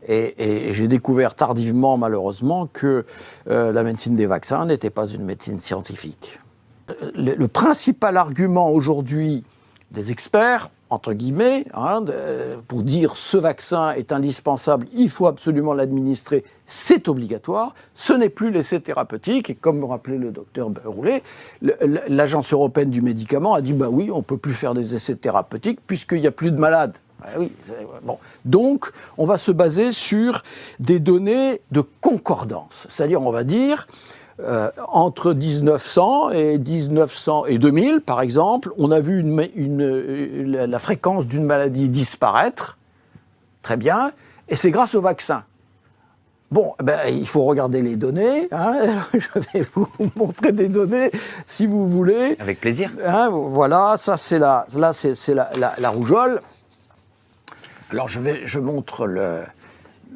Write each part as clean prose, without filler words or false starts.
Et j'ai découvert tardivement, malheureusement, que la médecine des vaccins n'était pas une médecine scientifique. Le principal argument aujourd'hui des experts, entre guillemets, pour dire ce vaccin est indispensable, il faut absolument l'administrer, c'est obligatoire, ce n'est plus l'essai thérapeutique. Et comme me rappelait le docteur Roulet, l'Agence européenne du médicament a dit bah oui, on ne peut plus faire des essais thérapeutiques puisqu'il n'y a plus de malades. Oui, bon. Donc, on va se baser sur des données de concordance. C'est-à-dire, on va dire, entre 1900 et 2000, par exemple, on a vu la fréquence d'une maladie disparaître, très bien, et c'est grâce au vaccin. Bon, il faut regarder les données. Je vais vous montrer des données, si vous voulez. Avec plaisir. Voilà, ça c'est la rougeole. Alors je montre le...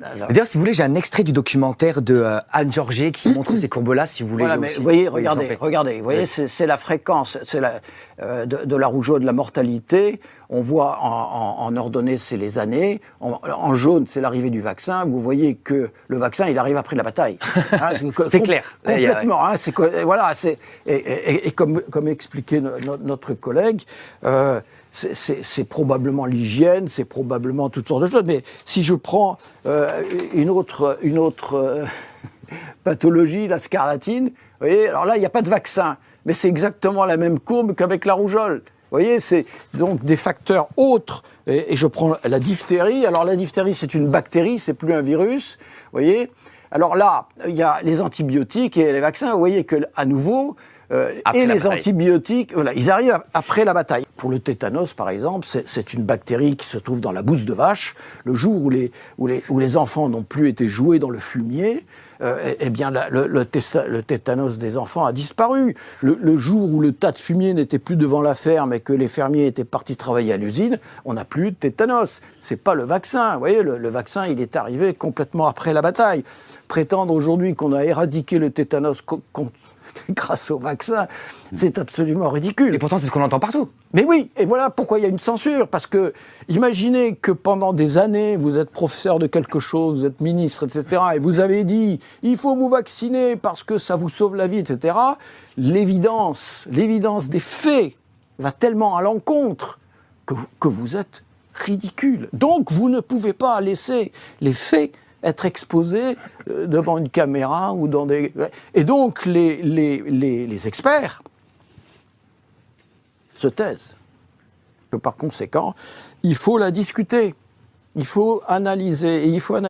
D'ailleurs, si vous voulez, j'ai un extrait du documentaire de Anne Georget qui montre ces courbes-là, si vous voulez. Voilà, mais vous voyez, regardez, vous voyez, c'est la fréquence de la rougeole, de la mortalité. On voit en ordonnée, c'est les années. En jaune, c'est l'arrivée du vaccin. Vous voyez que le vaccin, il arrive après la bataille. C'est clair. Complètement. Voilà, et comme expliquait notre collègue, c'est probablement l'hygiène, c'est probablement toutes sortes de choses. Mais si je prends une autre pathologie, la scarlatine, vous voyez, alors là, il n'y a pas de vaccin. Mais c'est exactement la même courbe qu'avec la rougeole. Vous voyez, c'est donc des facteurs autres. Et je prends la diphtérie. Alors la diphtérie, c'est une bactérie, c'est plus un virus. Vous voyez. Alors là, il y a les antibiotiques et les vaccins. Vous voyez que à nouveau, et les antibiotiques, voilà, ils arrivent après la bataille. Pour le tétanos, par exemple, c'est une bactérie qui se trouve dans la bouse de vache. Le jour où les enfants n'ont plus été joués dans le fumier, eh bien, le tétanos des enfants a disparu. Le jour où le tas de fumier n'était plus devant la ferme et que les fermiers étaient partis travailler à l'usine, on n'a plus de tétanos. C'est pas le vaccin. Vous voyez, le vaccin, il est arrivé complètement après la bataille. Prétendre aujourd'hui qu'on a éradiqué le tétanos grâce au vaccin, c'est absolument ridicule. Et pourtant, c'est ce qu'on entend partout. Mais oui, et voilà pourquoi il y a une censure. Parce que, imaginez que pendant des années, vous êtes professeur de quelque chose, vous êtes ministre, etc., et vous avez dit, il faut vous vacciner parce que ça vous sauve la vie, etc. L'évidence des faits va tellement à l'encontre que vous êtes ridicule. Donc, vous ne pouvez pas laisser les faits être exposé devant une caméra ou dans des... Et donc, les experts se taisent. Que par conséquent, il faut la discuter, il faut analyser, et il faut analyser